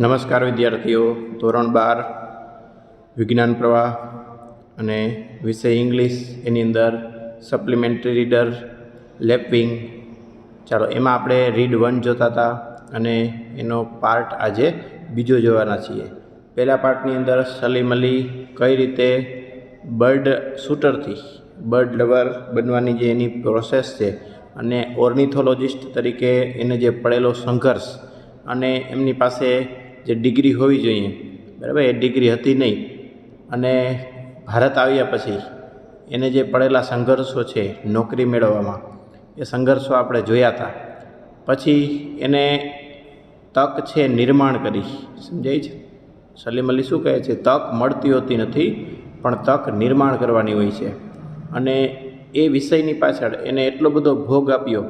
નમસ્કાર વિદ્યાર્થીઓ, ધોરણ 12 વિજ્ઞાન પ્રવાહ અને વિષય ઇંગ્લિશ એની અંદર સપ્લિમેન્ટરી રીડર લેપિંગ. ચાલો, એમાં આપણે રીડ 1 જોતા હતા અને એનો પાર્ટ આજે બીજો જોવાના છીએ. પહેલા પાર્ટની અંદર સલીમ અલી કઈ રીતે બર્ડ શૂટરથી બર્ડ લવર બનવાની જે એની પ્રોસેસ છે અને ઓર્નિથોલોજિસ્ટ તરીકે એને જે પડેલો સંઘર્ષ અને એમની પાસે જે ડિગ્રી હોવી જોઈએ, બરાબર, એ ડિગ્રી હતી નહીં અને ભારત આવ્યા પછી એને જે પડેલા સંઘર્ષો છે નોકરી મેળવવામાં, એ સંઘર્ષો આપણે જોયા હતા. પછી એને તક છે નિર્માણ કરી. સમજાય છે? સલીમ અલી શું કહે છે? તક મળતી હોતી નથી, પણ તક નિર્માણ કરવાની હોય છે. અને એ વિષયની પાછળ એને એટલો બધો ભોગ આપ્યો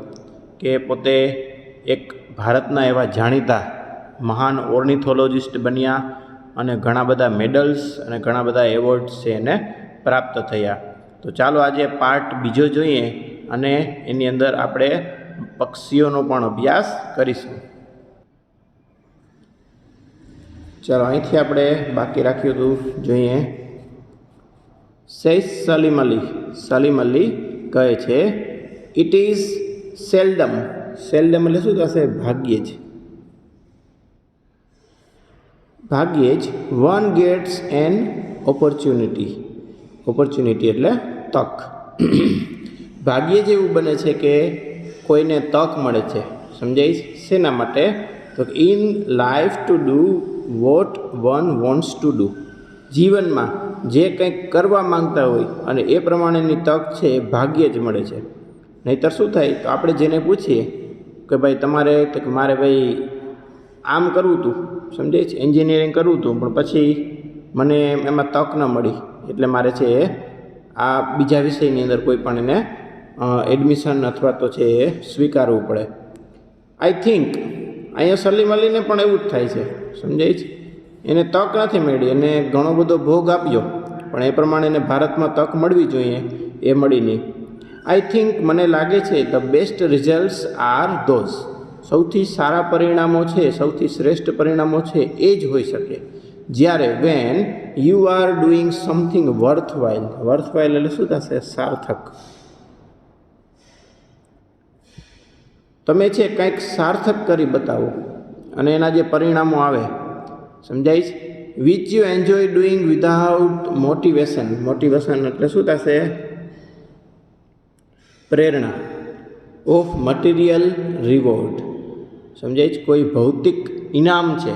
કે પોતે એક ભારતના એવા જાણીતા મહાન ઓર્નિથોલોજિસ્ટ બન્યા અને ઘણા બધા મેડલ્સ અને ઘણા બધા એવોર્ડ્સ છે એને પ્રાપ્ત થયા. તો ચાલો આજે પાર્ટ બીજો જોઈએ અને એની અંદર આપણે પક્ષીઓનો પણ અભ્યાસ કરીશું. ચાલો, અહીંથી આપણે બાકી રાખ્યું હતું, જોઈએ. સૈફ સલીમ અલી કહે છે, ઇટ ઇઝ સેલ્ડમ. સેલ્ડમ એટલે શું થશે? ભાગ્યે જ one gets an opportunity. Opportunity એટલે તક. ભાગ્યે જ એવું બને છે કે કોઈને તક મળે છે. સમજાય? શેના માટે? તો in life to do vote one wants to do. જીવનમાં જે કંઈક કરવા માંગતા હોય અને એ પ્રમાણેની તક છે એ ભાગ્યે જ મળે છે. નહીંતર શું થાય? તો આપણે જેને પૂછીએ કે ભાઈ તમારે, તો કે મારે ભાઈ આમ કરવું હતું, સમજાય છે, એન્જિનિયરિંગ કરવું હતું, પણ પછી મને એમાં તક ન મળી, એટલે મારે છે આ બીજા વિષયની અંદર કોઈ પણ એને એડમિશન અથવા તો છે એ સ્વીકારવું પડે. આઈ થિંક અહીંયા સલીમ અલીને પણ એવું જ થાય છે. સમજાય છે? એને તક નથી મળી, એને ઘણો બધો ભોગ આપ્યો, પણ એ પ્રમાણે એને ભારતમાં તક મળવી જોઈએ, એ મળી નહીં. આઈ થિંક, મને લાગે છે, the best results R those. સૌથી સારા પરિણામો છે, સૌથી શ્રેષ્ઠ પરિણામો છે એ જ હોઈ શકે જ્યારે when you are doing something worthwhile. Worthwhile એટલે શું થશે? સાર્થક. તમે છે કંઈક સાર્થક કરી બતાવો અને એના જે પરિણામો આવે, સમજાય છે, which you enjoy doing without motivation. Motivation એટલે શું થશે? પ્રેરણા. Of material reward. સમજાય છે? કોઈ ભૌતિક ઇનામ છે,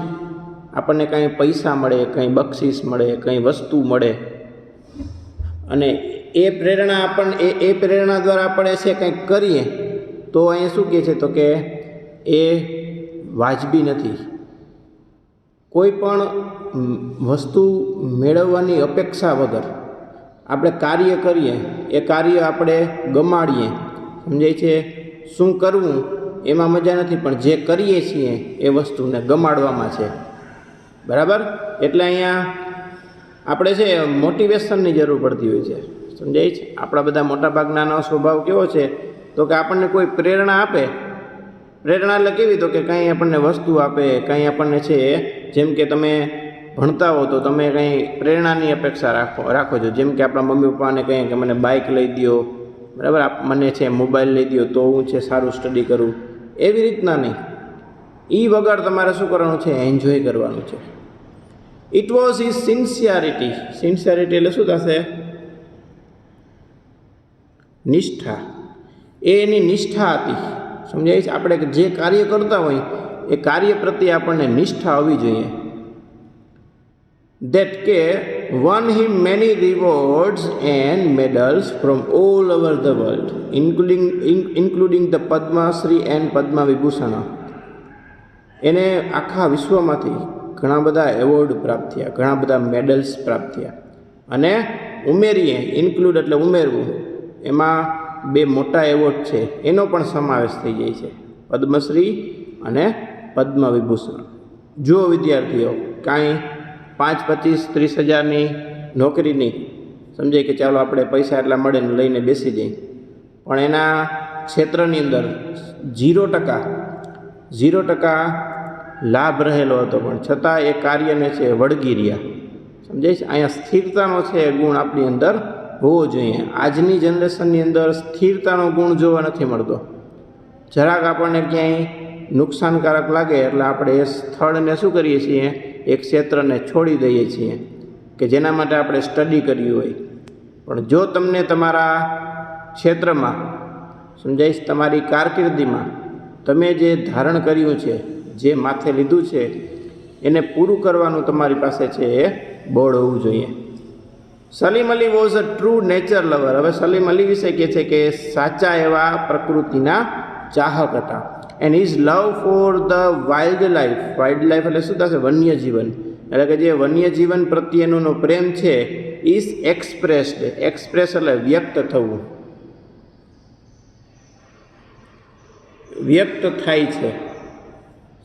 આપણને કંઈ પૈસા મળે, કંઈ બક્ષિસ મળે, કંઈ વસ્તુ મળે અને એ પ્રેરણા આપણને એ પ્રેરણા દ્વારા આપણે છે કંઈક કરીએ, તો અહીંયા શું કહે છે? તો કે એ વાજબી નથી. કોઈ પણ વસ્તુ મેળવવાની અપેક્ષા વગર આપણે કાર્ય કરીએ, એ કાર્ય આપણે ગમાડીએ. સમજાય છે? શું કરવું એમાં મજા નથી, પણ જે કરીએ છીએ એ વસ્તુને ગમાડવામાં છે. બરાબર? એટલે અહીંયા આપણે છે મોટિવેશનની જરૂર પડતી હોય છે. સમજાય છે? આપણા બધા મોટાભાગનાનો સ્વભાવ કેવો છે? તો કે આપણને કોઈ પ્રેરણા આપે. પ્રેરણા એટલે કેવી? તો કે કંઈ આપણને વસ્તુ આપે, કંઈ આપણને છે, જેમ કે તમે ભણતા હો તો તમે કંઈ પ્રેરણાની અપેક્ષા રાખો છો. જેમ કે આપણા મમ્મી પપ્પાને કહીએ કે મને બાઇક લઈ દો, બરાબર, મને છે મોબાઈલ લઈ દો તો હું છે સારું સ્ટડી કરું. એવી રીતના નહીં. એ વગર તમારે શું કરવાનું છે? એન્જોય કરવાનું છે. It was his sincerity. Sincerity એટલે શું થશે? નિષ્ઠા. એ એની નિષ્ઠા હતી. સમજાય છે? આપણે જે કાર્ય કરતા હોય એ કાર્ય પ્રત્યે આપણને નિષ્ઠા હોવી જોઈએ. that કે won him many rewards and medals from all over the world, including the Padma Shri and Padma Vibhushan. એને આખા વિશ્વમાંથી ઘણા બધા એવોર્ડ પ્રાપ્ત થયા, ઘણા બધા મેડલ્સ પ્રાપ્ત થયા. અને ઉમેરીએ, ઇન્ક્લુડ એટલે ઉમેરવું, એમાં 2 મોટા એવોર્ડ છે એનો પણ સમાવેશ થઈ જાય છે, પદ્મશ્રી અને પદ્મ વિભૂષણ. જુઓ વિદ્યાર્થીઓ, કાંઈ 5, 25, 30 હજારની નોકરી નહીં. સમજાય કે ચાલો આપણે પૈસા એટલા મળે ને લઈને બેસી જઈએ, પણ એના ક્ષેત્રની અંદર 0% લાભ રહેલો હતો, પણ છતાં એ કાર્યને છે વળગી રહ્યા. સમજાય છે? અહીંયા સ્થિરતાનો છે ગુણ આપણી અંદર હોવો જોઈએ. આજની જનરેશનની અંદર સ્થિરતાનો ગુણ જોવા નથી મળતો. જરાક આપણને ક્યાંય નુકસાનકારક લાગે એટલે આપણે એ સ્થળને શું કરીએ છીએ, એ ક્ષેત્રને છોડી દઈએ છીએ કે જેના માટે આપણે સ્ટડી કર્યું હોય. પણ જો તમને તમારા ક્ષેત્રમાં, સમજાય છે, તમારી કારકિર્દીમાં તમે જે ધારણ કર્યું છે, જે માથે લીધું છે, એને પૂરું કરવાનું તમારી પાસે છે એ બોર્ડ હોવું જોઈએ. Salim Ali was a true nature lover. હવે સલીમ અલી વિશે કહે છે કે સાચા એવા પ્રકૃતિના ચાહક હતા. And his love for the wild life. Wild life એટલે શું થશે? વન્ય જીવન. એટલે કે જે વન્ય જીવન પ્રત્યેનો પ્રેમ છે ઇઝ એક્સપ્રેસ્ડ. એક્સપ્રેસ એટલે વ્યક્ત થવું, વ્યક્ત થાય છે.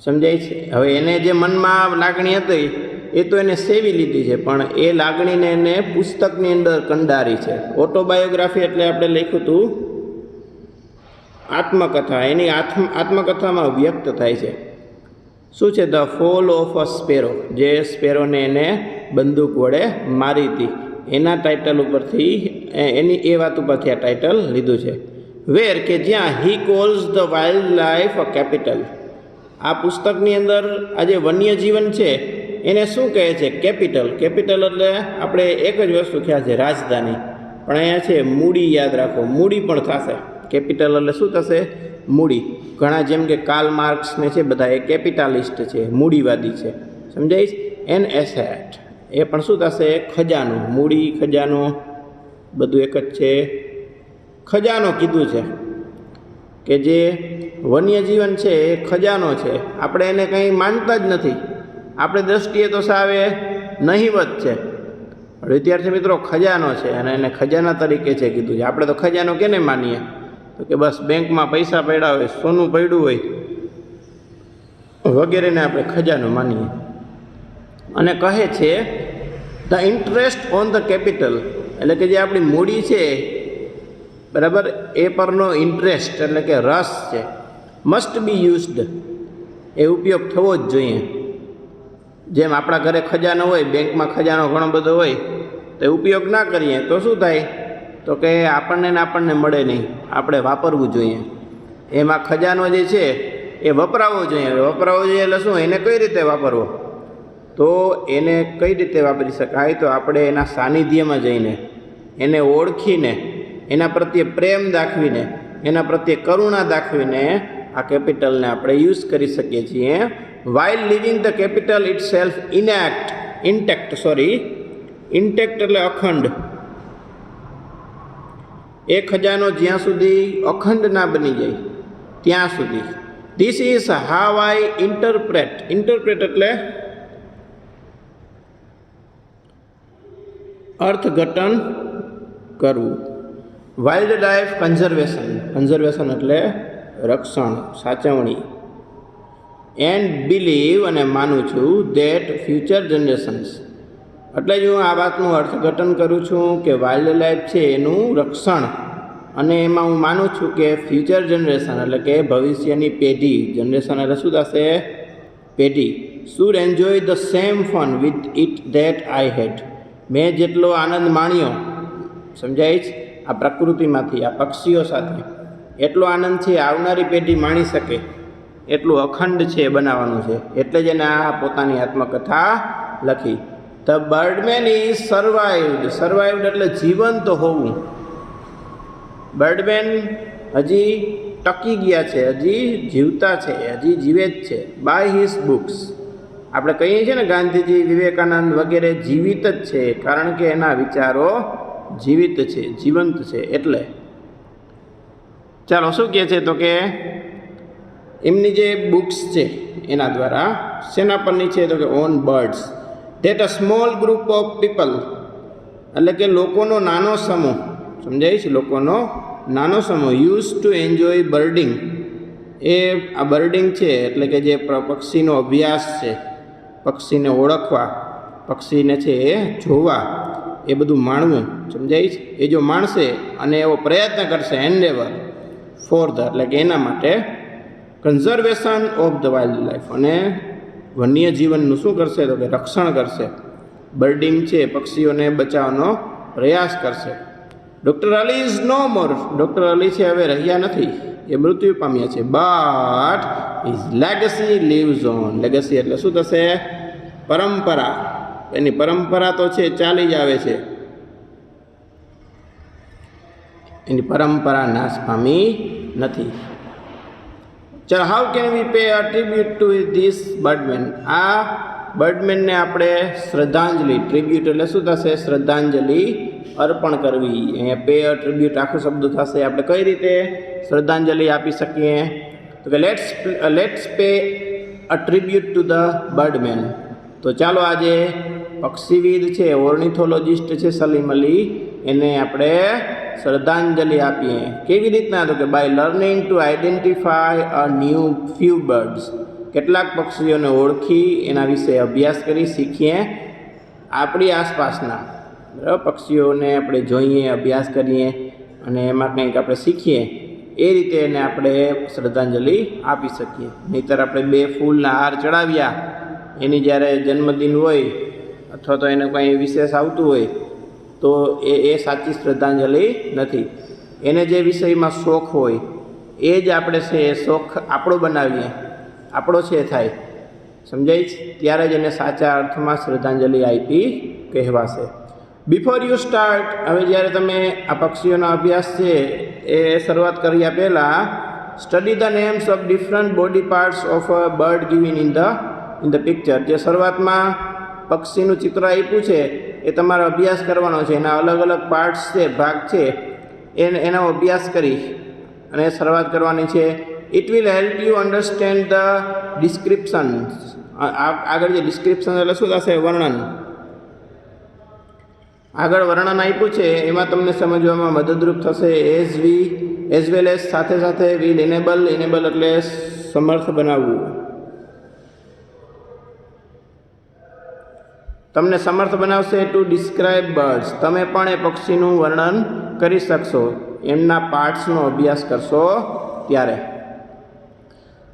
સમજાય છે? હવે એને જે મનમાં લાગણી હતી એ તો એને સેવી લીધી છે, પણ એ લાગણીને એને પુસ્તકની અંદર કંડારી છે. ઓટોબાયોગ્રાફી એટલે આપણે લખ્યું હતું આત્મકથા. એની આત્મકથામાં વ્યક્ત થાય છે. શું છે? The fall of a sparrow. જે સ્પેરોને એને બંદૂક વડે મારી હતી એના ટાઇટલ ઉપરથી, એની એ વાત ઉપરથી આ ટાઇટલ લીધું છે. વેર કે જ્યાં he calls the wildlife a capital. આ પુસ્તકની અંદર આ જે વન્ય જીવન છે એને શું કહે છે? કેપિટલ. કેપિટલ એટલે આપણે એક જ વસ્તુ ખ્યાલ છે, રાજધાની. પણ અહીંયા છે મૂડી. યાદ રાખો, મૂડી પણ થશે. કેપિટલ એટલે શું થશે? મૂડી. ઘણા જેમ કે કાર્લ માર્ક્સને છે બધા એ કેપિટાલિસ્ટ છે, મૂડીવાદી છે. સમજાય છે? એન એસેટ એ પણ શું થશે? ખજાનો. મૂડી, ખજાનો બધું એક જ છે. ખજાનો કીધું છે કે જે વન્ય જીવન છે એ ખજાનો છે. આપણે એને કંઈ માનતા જ નથી. આપણે દ્રષ્ટિએ તો સાવે નહીવત છે. વિદ્યાર્થી મિત્રો, ખજાનો છે અને એને ખજાના તરીકે છે કીધું છે. આપણે તો ખજાનો કેને માનીએ? તો કે બસ બેંકમાં પૈસા પડ્યા હોય, સોનું પડ્યું હોય વગેરેને આપણે ખજાનો માનીએ. અને કહે છે the interest on the capital. એટલે કે જે આપણી મૂડી છે, બરાબર, એ પરનો ઇન્ટરેસ્ટ એટલે કે રસ છે, મસ્ટ બી યુઝડ. એ ઉપયોગ થવો જ જોઈએ. જેમ આપણા ઘરે ખજાનો હોય, બેંકમાં ખજાનો ઘણો બધો હોય, તો ઉપયોગ ના કરીએ તો શું થાય? તો કે આપણને મળે નહીં. આપણે વાપરવું જોઈએ. એમાં ખજાનો જે છે એ વપરાવો જોઈએ. વપરાવો જોઈએ એટલે શું? એને કઈ રીતે વાપરવો? તો એને કઈ રીતે વાપરી શકાય? તો આપણે એના સાનિધ્યમાં જઈને, એને ઓળખીને, એના પ્રત્યે પ્રેમ દાખવીને, એના પ્રત્યે કરુણા દાખવીને આ કેપિટલને આપણે યુઝ કરી શકીએ છીએ. while leaving the capital itself intact એટલે અખંડ. એ ખજાનો જ્યાં સુધી અખંડ ના બની જાય ત્યાં સુધી. This is how I interpret એટલે અર્થઘટન કરવું. વાઇલ્ડ લાઈફ કન્ઝર્વેશન એટલે રક્ષણ, સાચવણી. એન્ડ બિલીવ અને માનું છું ધેટ ફ્યુચર જનરેશન્સ. એટલે જ હું આ વાતનું અર્થઘટન કરું છું કે વાઇલ્ડ લાઈફ છે એનું રક્ષણ, અને એમાં હું માનું છું કે ફ્યુચર જનરેશન એટલે કે ભવિષ્યની પેઢી, જનરેશન એટલે શું થશે? પેઢી. Should enjoy the same fun with it that I had. મેં જેટલો આનંદ માણ્યો, સમજાય છે, આ પ્રકૃતિમાંથી, આ પક્ષીઓ સાથે, એટલો આનંદ છે આવનારી પેઢી માણી શકે એટલું અખંડ છે બનાવવાનું છે. એટલે જ એને આ પોતાની આત્મકથા લખી. ધ બર્ડમેન ઇઝ સર્વાઇવ્ડ એટલે જીવંત હોવું. બર્ડમેન હજી ટકી ગયા છે, હજી જીવતા છે, હજી જીવે જ છે. By his books. આપણે કહીએ છીએ ને ગાંધીજી, વિવેકાનંદ વગેરે જીવિત જ છે, કારણ કે એના વિચારો જીવિત છે, જીવંત છે. એટલે ચાલો શું કહે છે? તો કે એમની જે બુક્સ છે એના દ્વારા શેના પરની છે? તો કે on birds. That a small group of people એટલે કે લોકોનો નાનો સમૂહ. સમજાય છે? લોકોનો નાનો સમૂહ યુઝ ટુ એન્જોય બર્ડિંગ. એ આ બર્ડિંગ છે એટલે કે જે પક્ષીનો અભ્યાસ છે, પક્ષીને ઓળખવા, પક્ષીને છે એ જોવા, એ બધું માણવું. સમજાય છે? એ જો માણશે અને એવો પ્રયત્ન કરશે, એન્ડેવર ફોર ધ એટલે કે એના માટે, conservation of the wild life. અને વન્યજીવનનું શું કરશે તો કે રક્ષણ કરશે. બર્ડિંગ છે, પક્ષીઓને બચાવવાનો પ્રયાસ કરશે. Doctor Ali is no more. Doctor Ali છે હવે રહ્યા નથી, એ મૃત્યુ પામ્યા છે. But his legacy lives on. Legacy એટલે શું થશે? પરંપરા. એની પરંપરા તો છે, ચાલી જ આવે છે. એની પરંપરા નાશ પામી નથી. ચાલો, how can we pay a tribute two this birdman. આ બર્ડમેનને આપણે શ્રદ્ધાંજલિ, ટ્રિબ્યુટ એટલે શું થશે? શ્રદ્ધાંજલિ અર્પણ કરવી. અહીંયા પે અ ટ્રિબ્યુટ આખો શબ્દ થશે. આપણે કઈ રીતે શ્રદ્ધાંજલિ આપી શકીએ તો કે let's pay a tribute to the birdman. તો ચાલો આજે પક્ષીવિદ છે, ઓર્નિથોલોજિસ્ટ છે સલીમ અલી, એને આપણે શ્રદ્ધાંજલિ આપીએ. કેવી રીતના તો કે by learning to identify a new few birds. કેટલાક પક્ષીઓને ઓળખી એના વિશે અભ્યાસ કરી શીખીએ. આપણી આસપાસના બરાબર પક્ષીઓને આપણે જોઈએ, અભ્યાસ કરીએ અને એમાં કંઈક આપણે શીખીએ. એ રીતે એને આપણે શ્રદ્ધાંજલિ આપી શકીએ. નહીંતર આપણે 2 ફૂલના હાર ચડાવ્યા, એની જ્યારે જન્મદિન હોય અથવા તો એને કંઈ વિશેષ આવતું હોય તો એ સાચી શ્રદ્ધાંજલિ નથી. એને જે વિષયમાં શોખ હોય એ જ આપણે છે એ શોખ આપણો બનાવીએ, આપણો છે થાય, સમજાય છે? ત્યારે જ એને સાચા અર્થમાં શ્રદ્ધાંજલિ આપી કહેવાશે. બિફોર યુ સ્ટાર્ટ, હવે જ્યારે તમે આ પક્ષીઓનો અભ્યાસ છે એ શરૂઆત કર્યા પહેલાં, study the names of different body parts of a bird given in the picture. જે શરૂઆતમાં પક્ષીનું ચિત્ર આપ્યું છે એ તમારો અભ્યાસ કરવાનો છે. એના અલગ અલગ પાર્ટ્સ છે, ભાગ છે, એનો અભ્યાસ કરી અને શરૂઆત કરવાની છે. It will help you understand the description. આગળ જે ડિસ્ક્રિપ્શન એટલે શું થશે? વર્ણન. આગળ વર્ણન આપ્યું છે એમાં તમને સમજવામાં મદદરૂપ થશે. એઝ વેલ એઝ સાથે સાથે વિલ એનેબલ એટલે સમર્થ બનાવવું. તમને સમર્થ બનાવશે ટુ ડિસ્ક્રાઇબ બર્ડ્સ. તમે પણ એ પક્ષીનું વર્ણન કરી શકશો એમના પાર્ટ્સનો અભ્યાસ કરશો ત્યારે.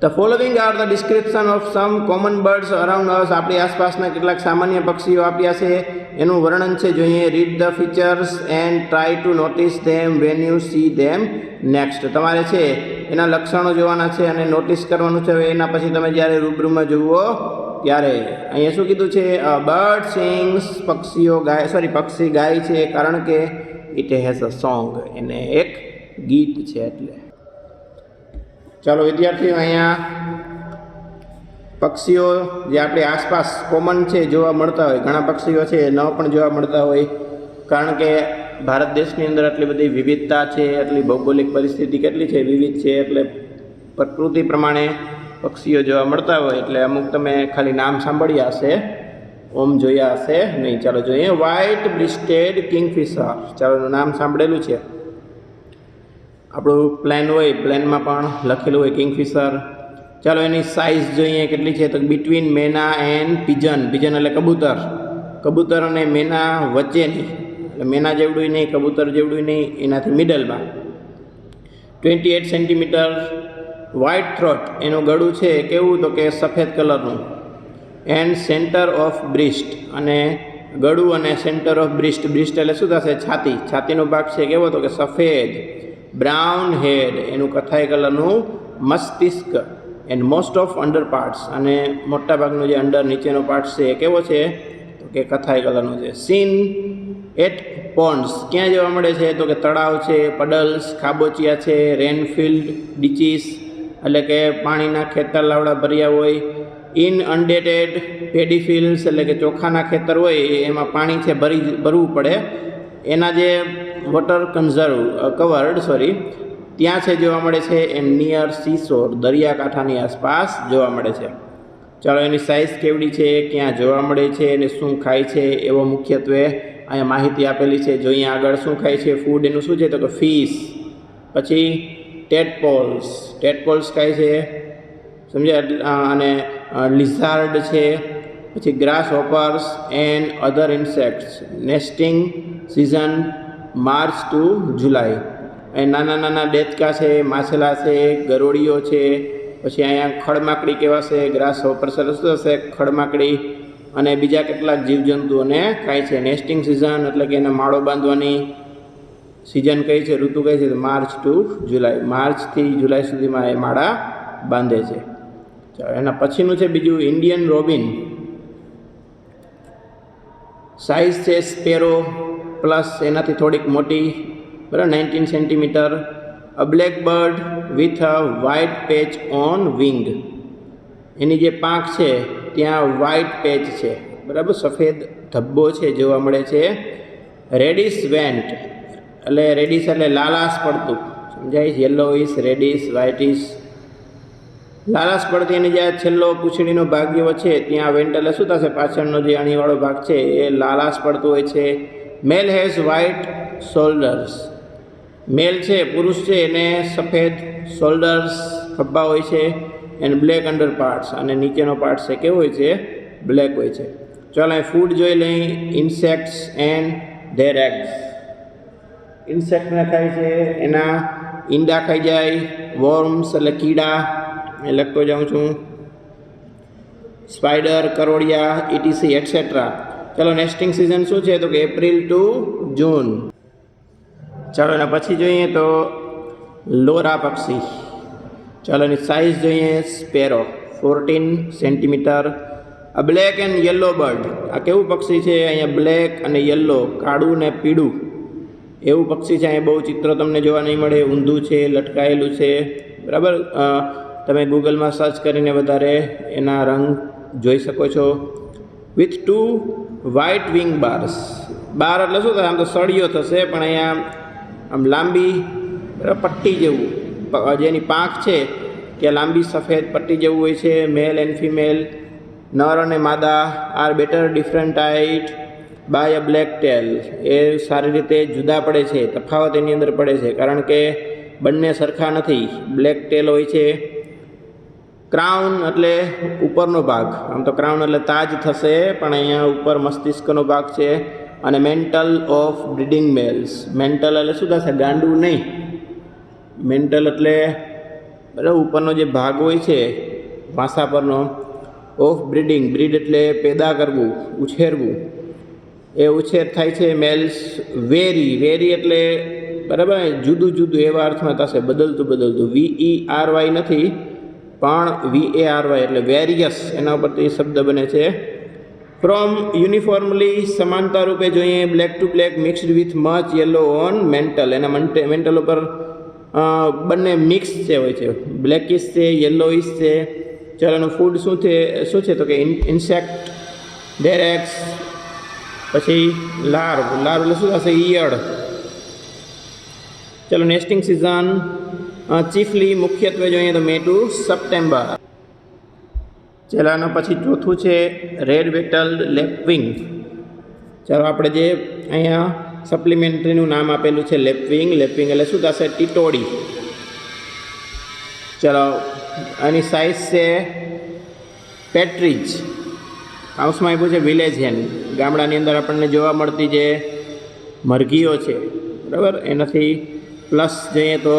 The following are the description of some common birds around us. આપણી આસપાસના કેટલાક સામાન્ય પક્ષીઓ આપ્યા છે, એનું વર્ણન છે. જોઈએ. Read the features and try to notice them when you C them next. તમારે છે એના લક્ષણો જોવાના છે અને નોટિસ કરવાનું છે. એના પછી તમે જ્યારે રૂબરૂમાં જુઓ ત્યારે. અહીંયા શું કીધું છે? Bird sings. પક્ષી ગાય છે કારણ કે ઇટ હેઝ અ સોંગ. એને એક ગીત છે એટલે. ચાલો વિદ્યાર્થીઓ, અહીંયા પક્ષીઓ જે આપણી આસપાસ કોમન છે, જોવા મળતા હોય, ઘણા પક્ષીઓ છે ન પણ જોવા મળતા હોય, કારણ કે ભારત દેશની અંદર આટલી બધી વિવિધતા છે, આટલી ભૌગોલિક પરિસ્થિતિ કેટલી છે, વિવિધ છે, એટલે પ્રકૃતિ પ્રમાણે પક્ષીઓ જોવા મળતા હોય. એટલે અમુક તમે ખાલી નામ સાંભળ્યા હશે, ઓમ જોયા હશે નહીં. ચાલો જોઈએ. White breasted kingfisher. ચાલો, એનું નામ સાંભળેલું છે. આપણું પ્લેન હોય, પ્લેનમાં પણ લખેલું હોય કિંગફિશર. ચાલો એની સાઇઝ જોઈએ કેટલી છે તો બિટવીન મેના એન્ડ પિજન. પિજન એટલે કબૂતર. કબૂતર અને મેના વચ્ચેની, એટલે મેના જેવડું નહીં, કબૂતર જેવડું નહીં, એનાથી મિડલમાં. 28 સેન્ટીમીટર. White throat. એનું ગળું છે કેવું તો કે સફેદ કલરનું. And centre of બ્રિસ્ટ. અને ગળું અને સેન્ટર ઓફ બ્રિસ્ટ. બ્રિસ્ટ એટલે શું થશે? છાતી. છાતીનો ભાગ છે કેવો તો કે સફેદ. બ્રાઉન હેડ. એનું કથાઈ કલરનું મસ્તિષ્ક. And most of under parts. અને મોટા ભાગનો જે અંડર નીચેનો પાર્ટ છે એ કેવો છે તો કે કથાઈ કલરનો છે. Seen at ponds. ક્યાં જોવા મળે છે તો કે તળાવ છે, પડલ્સ, ખાબોચિયા છે, રેનફિલ્ડ, ડીચીસ એટલે કે પાણીના ખેતર લાવડા ભર્યા હોય. ઇન અનડેટેડ પેડીફિલ્ડ્સ એટલે કે ચોખાના ખેતર હોય એમાં પાણી છે ભરવું પડે. એના જે વોટર કવર્ડ ત્યાં છે જોવા મળે છે. And near seashore. દરિયાકાંઠાની આસપાસ જોવા મળે છે. ચાલો એની સાઇઝ કેવડી છે, ક્યાં જોવા મળે છે અને શું ખાય છે એવો મુખ્યત્વે અહીંયા માહિતી આપેલી છે. જોઈએ આગળ શું ખાય છે. ફૂડ એનું શું છે તો કે ફિશ. પછી ટેડપોલ્સ. ટેડપોલ્સ ખાય છે, સમજ્યા? અને લિઝાર્ડ છે. પછી grasshoppers and other insects. Nesting season March to July. એ નાના નાના ડેચકા છે, માછલા છે, ગરોળીઓ છે, પછી અહીંયા ખડમાકડી કહેવાશે, ગ્રાસ હોપર સરસ થશે, ખડમાકડી અને બીજા કેટલાક જીવજંતુઓને ખાય છે. નેસ્ટિંગ સિઝન એટલે કે એને માળો બાંધવાની સિઝન કઈ છે, ઋતુ કઈ છે? માર્ચ ટુ જુલાઈ. માર્ચથી જુલાઈ સુધીમાં એ માળા બાંધે છે. ચાલો એના પછીનું છે બીજું ઇન્ડિયન રોબિન. સાઇઝ છે સ્પેરો પ્લસ એનાથી થોડીક મોટી, બરાબર, 19 centimetre. A black bird with a white patch on wing. એની જે પાંખ છે ત્યાં વ્હાઇટ પેચ છે, બરાબર, સફેદ ધબ્બો છે જોવા મળે છે. રેડિશ વેન્ટ એટલે રેડિશ એટલે લાલાશ પડતું, સમજાય? યલોઇશ, રેડિશ, વ્હાઇટિશ, લાલાશ પડતી. એની જે છેલ્લો પૂંછડીનો ભાગ જેવો છે ત્યાં વેન્ટ એટલે શું થશે? પાછળનો જે અણીવાળો ભાગ છે એ લાલાશ પડતું હોય છે. મેલ હેઝ વ્હાઇટ શોલ્ડર્સ. મેલ છે, પુરુષ છે, એને સફેદ શોલ્ડર્સ ખભા હોય છે. એન્ડ બ્લેક અંડર પાર્ટ્સ, અને નીચેનો પાર્ટ છે કેવો હોય છે? બ્લેક હોય છે. ચાલો અહીં ફૂડ જોઈ લઈ. Insects and their eggs. ઇન્સેક્ટને ખાય છે, એના ઈંડા ખાઈ જાય. વોર્મ્સ એટલે કીડા, એ લખતો જાઉં છું. સ્પાઈડર, કરોળિયા, ઇટીસી એટસેટ્રા. ચાલો નેસ્ટિંગ સિઝન શું છે? તો કે એપ્રિલ ટુ જૂન. ચાલો એના પછી જોઈએ તો લોરા પક્ષી. ચાલો એની સાઇઝ જોઈએ. Sparrow 14 centimetre. આ બ્લેક એન્ડ યલો બર્ડ. આ કેવું પક્ષી છે? અહીંયા બ્લેક અને યલો, કાળું ને પીળું એવું પક્ષી છે. અહીંયા બહુ ચિત્ર તમને જોવા નહીં મળે. ઊંધું છે, લટકાયેલું છે, બરાબર. તમે ગૂગલમાં સર્ચ કરીને વધારે એના રંગ જોઈ શકો છો. With 2 white wing bars. Bar એટલે શું થાય? આમ તો સળિયો થશે, પણ અહીંયા આમ લાંબી પટ્ટી જેવું, જેની પાંખ છે ત્યાં લાંબી સફેદ પટ્ટી જેવું હોય છે. મેલ એન્ડ ફિમેલ, નર અને માદા, are better differentiated by a black tail. એ સારી રીતે જુદા પડે છે, તફાવત એની અંદર પડે છે, કારણ કે બંને સરખા નથી. બ્લેક ટેલ હોય છે. ક્રાઉન એટલે ઉપરનો ભાગ, આમ તો ક્રાઉન એટલે તાજ થશે, પણ અહીંયા ઉપર મસ્તિષ્કનો ભાગ છે. અને mental of breeding mails. Mental એટલે શું થશે? ગાંડું નહીં. મેન્ટલ એટલે બરાબર ઉપરનો જે ભાગ હોય છે વાંસા પરનો. ઓફ બ્રીડિંગ, બ્રીડ એટલે પેદા કરવું, ઉછેરવું. એ ઉછેર થાય છે. મેલ્સ વેરી, વેરી એટલે બરાબર જુદું જુદું એવા અર્થમાં થશે, બદલતું બદલતું. VERY નથી, પણ VARY એટલે વેરિયસ, એના ઉપરથી શબ્દ બને છે. ફ્રોમ યુનિફોર્મલી સમાનતા રૂપે જોઈએ. Black to black mixed with much yellow on mantle. એના મેન્ટલ ઉપર બંને મિક્સ છે હોય છે, બ્લેકિશ છે, યલોઇશ છે. ચાલો એનું ફૂડ શું છે? તો કે ઇન્સેક્ટ, ધેર એગ્સ, પછી લાર્વ. લાર્વ એટલે શું થશે? ઈયળ. ચાલો નેસ્ટિંગ સિઝન ચીફલી મુખ્યત્વે જોઈએ તો મે ટુ સપ્ટેમ્બર. ચાલો આના પછી ચોથું છે રેડ બેટલડ લેપવિંગ. ચાલો આપણે જે અહીંયા સપ્લિમેન્ટરીનું નામ આપેલું છે લેપવિંગ. લેપવિંગ એટલે શું થશે? ટીટોડી. ચાલો આની સાઇઝ છે પેટ્રીજ. હાઉસમાં આપ્યું છે વિલેજ હેન. ગામડાની અંદર આપણને જોવા મળતી જે મરઘીઓ છે, બરાબર, એનાથી પ્લસ જઈએ તો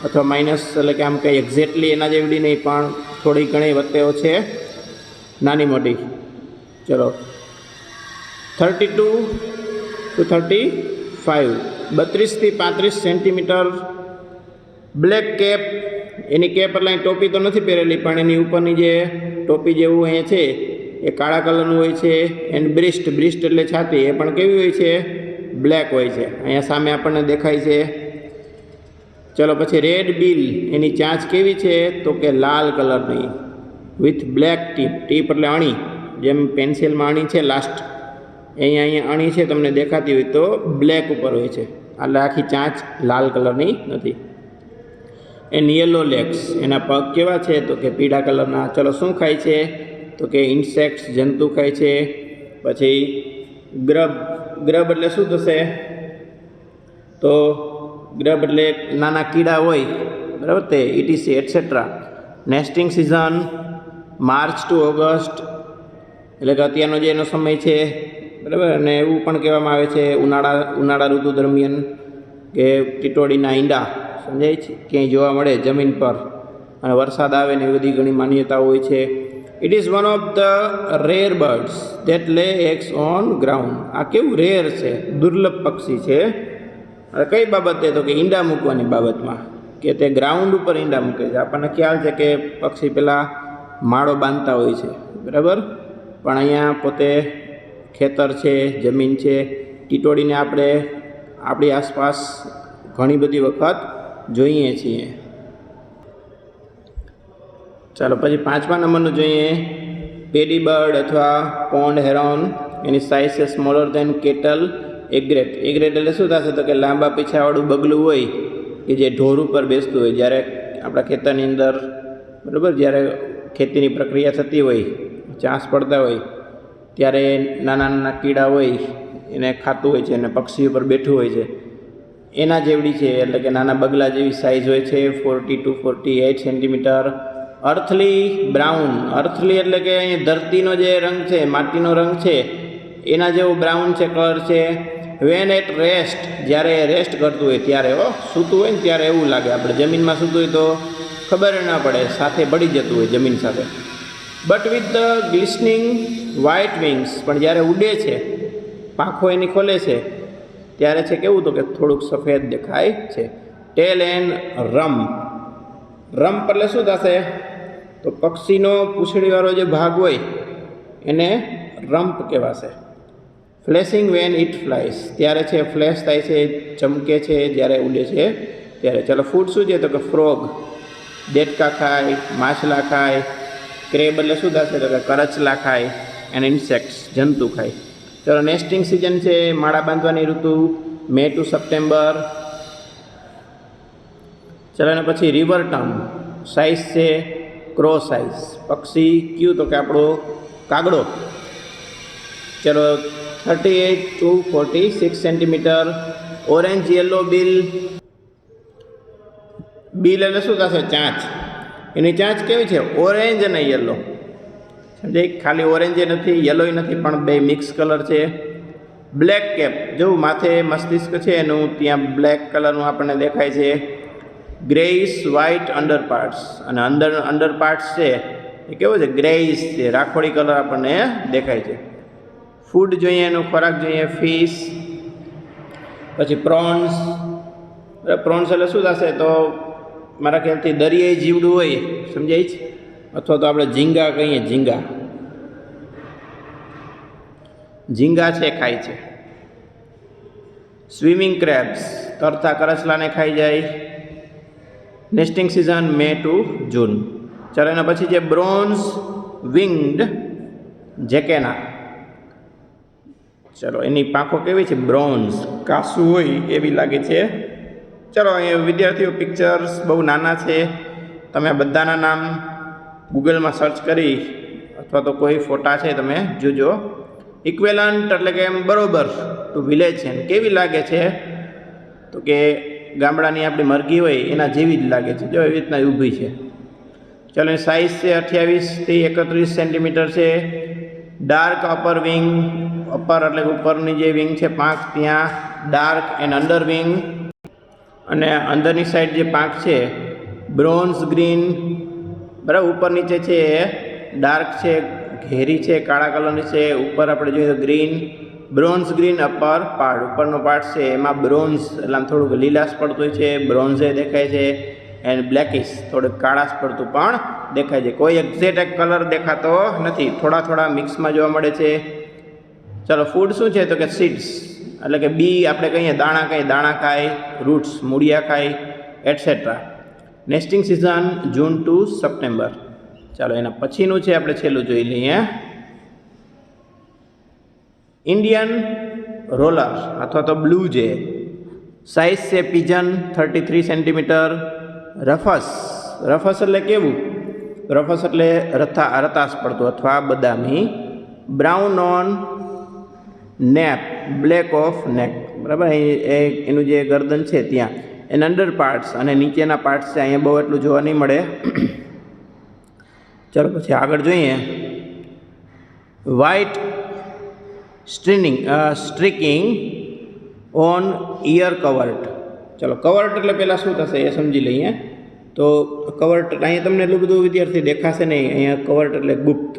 અથવા માઇનસ એટલે કે આમ કંઈ એક્ઝેક્ટલી એના જેવડી નહીં, પણ થોડી ઘણી વચ્ચેઓ છે, નાની મોટી. ચલો 32 to 35, 32 થી 35 સેન્ટીમીટર. Black cap. એની કેપ એટલે ટોપી તો નથી પહેરેલી, પણ એની ઉપરની જે ટોપી જેવું અહીંયા છે એ કાળા કલરનું હોય છે. એન્ડ બ્રિસ્ટ, બ્રિસ્ટ એટલે છાતી, એ પણ કેવી હોય છે? બ્લેક હોય છે. અહીંયા સામે આપણને દેખાય છે. ચલો પછી રેડ બિલ. એની ચાંચ કેવી છે? તો કે લાલ કલરની, વિથ બ્લેક ટીપ. ટીપ એટલે અણી, જેમ પેન્સિલમાં અણી છે લાસ્ટ, અહીંયા અણી છે તમને દેખાતી હોય તો બ્લેક ઉપર હોય છે, એટલે આખી ચાંચ લાલ કલરની નથી. And yellow legs. એના પગ કેવા છે? તો કે પીળા કલરના. ચલો શું ખાય છે? તો કે ઇન્સેક્ટ્સ, જંતુ ખાય છે. પછી ગ્રબ. ગ્રબ એટલે શું થશે? તો ગ્રબ એટલે નાના કીડા હોય, બરાબર, તે ETC etcetera. Nesting season March to August, એટલે કે અત્યારનો જે એનો સમય છે, બરાબર. અને એવું પણ કહેવામાં આવે છે ઉનાળા ઋતુ દરમિયાન કે ટીટોડીના ઈંડા, સમજાય છે, ક્યાંય જોવા મળે જમીન પર, અને વરસાદ આવે ને એવી બધી ઘણી માન્યતાઓ હોય છે. It is one of the rare birds that લે એગ્સ ઓન ગ્રાઉન્ડ. આ કેવું રેર છે, દુર્લભ પક્ષી છે. કઈ બાબતે? તો કે ઈંડા મૂકવાની બાબતમાં, કે તે ગ્રાઉન્ડ ઉપર ઈંડા મૂકે છે. આપણને ખ્યાલ છે કે પક્ષી પેલા માળો બાંધતા હોય છે, બરાબર, પણ અહીંયા પોતે ખેતર છે, જમીન છે, ટીટોડીને આપણે આપણી આસપાસ ઘણી બધી વખત જોઈએ છીએ. ચાલો પછી 5મા નંબરનું જોઈએ, પેડી બર્ડ અથવા પોન્ડ હેરોન. એની સાઇઝ છે સ્મોલર ધેન કેટલ એગ્રેટ. એગ્રેટ એટલે શું થશે? તો કે લાંબા પીછાવાળું બગલું હોય કે જે ઢોર ઉપર બેસતું હોય. જ્યારે આપણા ખેતરની અંદર, બરાબર, જ્યારે ખેતીની પ્રક્રિયા થતી હોય, ચાંસ પડતા હોય, ત્યારે નાના નાના કીડા હોય એને ખાતું હોય છે અને પક્ષી ઉપર બેઠું હોય છે. એના જેવડી છે, એટલે કે નાના બગલા જેવી સાઇઝ હોય છે, 40 to 48 સેન્ટીમીટર. અર્થલી બ્રાઉન. અર્થલી એટલે કે અહીં ધરતીનો જે રંગ છે, માટીનો રંગ છે, એના જેવો બ્રાઉન છે, કલર છે. When at rest. જ્યારે રેસ્ટ કરતું હોય ત્યારે, સૂતું હોય ને ત્યારે એવું લાગે. આપણે જમીનમાં સૂતું હોય તો ખબર ના પડે, સાથે પડી જતું હોય જમીન સાથે. But with the glistening white wings. પણ જ્યારે ઉડે છે, પાંખો એની ખોલે છે, ત્યારે છે કેવું? તો કે થોડુંક સફેદ દેખાય છે. ટેલ એન્ડ રમ્પ. રમ્પ એટલે શું થશે? તો પક્ષીનો પૂંછડીવાળો જે ભાગ હોય એને રમ્પ કહેવાશે. Flashing when it flies. ત્યારે છે ફ્લેશ થાય છે, ચમકે છે જ્યારે ઉડે છે ત્યારે. ચાલો ફૂડ શું છે? તો કે ફ્રોગ. દેડકા ખાય, માછલા ખાય. ક્રેબ એટલે શું થશે? તો કે કરચલા ખાય. એન્ડ ઇન્સેક્ટ્સ, જંતુ ખાય. ચાલો નેસ્ટિંગ સિઝન છે, માળા બાંધવાની ઋતુ, મે ટુ સપ્ટેમ્બર. ચાલો એના પછી રિવર ટર્ન. સાઇઝ છે ક્રો સાઇઝ. પક્ષી કયું? તો કે આપણો કાગડો. ચલો 38 to 46 centimetre. Orange yellow bill. Bill એટલે શું થશે? ચાંચ. એની ચાંચ કેવી છે? ઓરેન્જ અને યલો. સમજાય? ખાલી ઓરેન્જ નથી, યલોય નથી, પણ બે મિક્સ કલર છે. Black cap. જો માથે મસ્તિષ્ક છે એનું, ત્યાં બ્લેક કલરનું આપણને દેખાય છે. ગ્રેઇશ વ્હાઇટ અંડર પાર્ટ્સ. અને અંડર પાર્ટ્સ છે એ કેવો છે? ગ્રેઇશ છે, રાખોડી કલર આપણને દેખાય છે. ફૂડ જોઈએ, એનો ખોરાક જોઈએ, ફિશ. પછી પ્રોન્સ. પ્રોન્સ એટલે શું થશે? તો મારા ખ્યાલથી દરિયાઈ જીવડું હોય, સમજાય છે? અથવા તો આપણે ઝીંગા કહીએ, ઝીંગા. ઝીંગા છે, ખાય છે. Swimming crabs. તરતા કરચલાને ખાઈ જાય. નેસ્ટિંગ સિઝન મે ટુ જૂન. ચાલો એના પછી જે બ્રોન્ઝ વિંગ્ડ જેકેના. ચલો એની પાંખો કેવી છે? બ્રોન્ઝ, કાસું હોય એવી લાગે છે. ચલો અહીંયા વિદ્યાર્થીઓ પિક્ચર્સ બહુ નાના છે. તમે બધાના નામ ગૂગલમાં સર્ચ કરી અથવા તો કોઈ ફોટા છે તમે જોજો. ઇક્વેલન્ટ એટલે કે એમ બરોબર ટુ વિલેજ છે. કેવી લાગે છે? તો કે ગામડાની આપણી મરઘી હોય એના જેવી જ લાગે છે. જો એવી રીતના ઊભી છે. ચલો એની સાઇઝ છે 28 થી 31 સેન્ટીમીટર છે. Dark upper wing. અપર એટલે ઉપરની જે વિંગ છે, પાંખ, ત્યાં ડાર્ક એન્ડ અંડર વિંગ. અને અંદરની સાઈડ જે પાંખ છે બ્રોન્ઝ ગ્રીન. બરાબર, ઉપર નીચે છે એ ડાર્ક છે, ઘેરી છે, કાળા કલરની છે. ઉપર આપણે જોઈએ તો green, bronze green upper part. ઉપરનો પાર્ટ છે એમાં બ્રોન્ઝ એટલે આમ થોડુંક લીલાશ પડતું હોય છે, બ્રોન્ઝે દેખાય છે. એન્ડ બ્લેકિશ, થોડુંક કાળાશ પડતું પણ દેખાય છે. કોઈ એક્ઝેક્ટ એક કલર દેખાતો નથી, થોડા થોડા મિક્સમાં જોવા મળે છે. ચાલો ફૂડ શું છે? તો કે સીડ્સ એટલે કે બી. આપણે કહીએ દાણા, કહીએ દાણા ખાય. રૂટ્સ, મૂળિયા ખાય, એટસેટ્રા. નેસ્ટિંગ સિઝન જૂન ટુ સપ્ટેમ્બર. ચાલો એના પછીનું છે, આપણે છેલ્લું જોઈ લઈએ. ઇન્ડિયન રોલર અથવા તો બ્લુ જે. સાઇઝ છે પિજન, 33 સેન્ટીમીટર. રફસ. રફસ એટલે કેવું? રફસ એટલે રતાશ પડતું અથવા બદામી. બ્રાઉન ઓન નેક, બ્લેક ઓફ નેક. બરાબર, એનું જે ગરદન છે ત્યાં એના અંડર પાર્ટ્સ અને નીચેના પાર્ટ્સ છે અહીંયા બહુ એટલું જોવા નહીં મળે. ચાલો પછી આગળ જોઈએ. White streaking on ear covert. ચલો કવર્ટ એટલે પહેલાં શું થશે એ સમજી લઈએ. તો કવર્ટ અહીંયા તમને એટલું બધું વિદ્યાર્થી દેખાશે નહીં. અહીંયા કવર્ટ એટલે ગુપ્ત.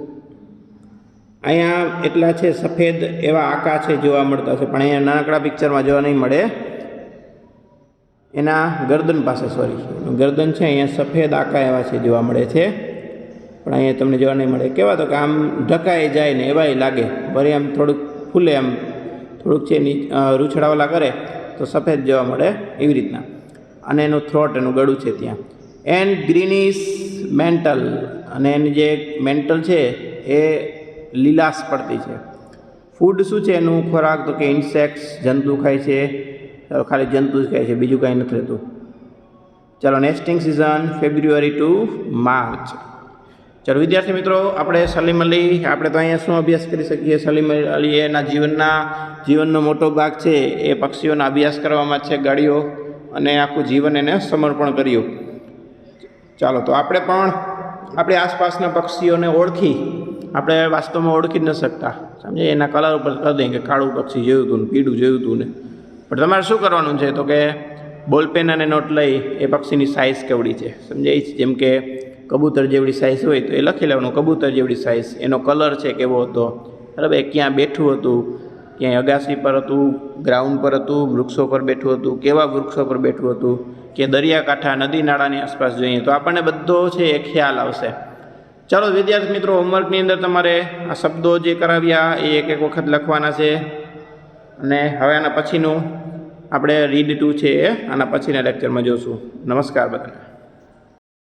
અહીંયા એટલા છે સફેદ એવા આકા છે જોવા મળતા છે, પણ અહીંયા નાનકડા પિક્ચરમાં જોવા નહીં મળે. એના ગરદન પાસે ગરદન છે અહીંયા સફેદ આકા એવા છે જોવા મળે છે, પણ અહીંયા તમને જોવા નહીં મળે. કેવા તો કે આમ ઢકાઈ જાય ને એવાય લાગે, વળી આમ થોડુંક ફૂલે, આમ થોડુંક છે રૂછડાવાલા કરે તો સફેદ જોવા મળે એવી રીતના. અને એનું થ્રોટ, એનું ગળું છે ત્યાં. એન્ડ ગ્રીનિશ મેન્ટલ, અને એની જે મેન્ટલ છે એ લીલાશ પડતી છે. ફૂડ શું છે એનું ખોરાક? તો કે ઇન્સેક્ટ્સ, જંતુ ખાય છે. ખાલી જંતુ જ ખાય છે, બીજું કાંઈ નથી રહેતું. ચાલો, nesting season February two March. ચાલો વિદ્યાર્થી મિત્રો, આપણે સલીમ અલી, આપણે તો અહીંયા શું અભ્યાસ કરી શકીએ? સલીમ અલી એના જીવનનો મોટો ભાગ છે એ પક્ષીઓના અભ્યાસ કરવામાં છે, ગાડીઓ, અને આખું જીવન એને સમર્પણ કર્યું. ચાલો, તો આપણે પણ આપણી આસપાસના પક્ષીઓને ઓળખી, આપણે વાસ્તવમાં ઓળખી જ ન શકતા, સમજે. એના કલર ઉપર કરી દઈએ કે કાળું પક્ષી જોયું હતું ને પીળું જોયું હતું ને. પણ તમારે શું કરવાનું છે? તો કે બોલપેન અને નોટ લઈ એ પક્ષીની સાઇઝ કેવડી છે સમજાય. જેમ કે કબૂતર જેવડી સાઇઝ હોય તો એ લખી લેવાનું, કબૂતર જેવડી સાઇઝ. એનો કલર છે કેવો હતો, બરાબર, ક્યાં બેઠું હતું, ક્યાંય અગાસી પર હતું, ગ્રાઉન્ડ પર હતું, વૃક્ષો પર બેઠું હતું, કેવા વૃક્ષો પર બેઠું હતું, કે દરિયાકાંઠા, નદી નાળાની આસપાસ જોઈએ તો આપણને બધો છે એ ખ્યાલ આવશે. ચાલો વિદ્યાર્થી મિત્રો, હોમવર્કની અંદર તમારે આ શબ્દો જે કરાવ્યા એ એક એક વખત લખવાના છે. અને હવે આના પછીનું આપણે રીડ 2 છે એ આના પછીના લેક્ચરમાં જોશું. નમસ્કાર બધાને.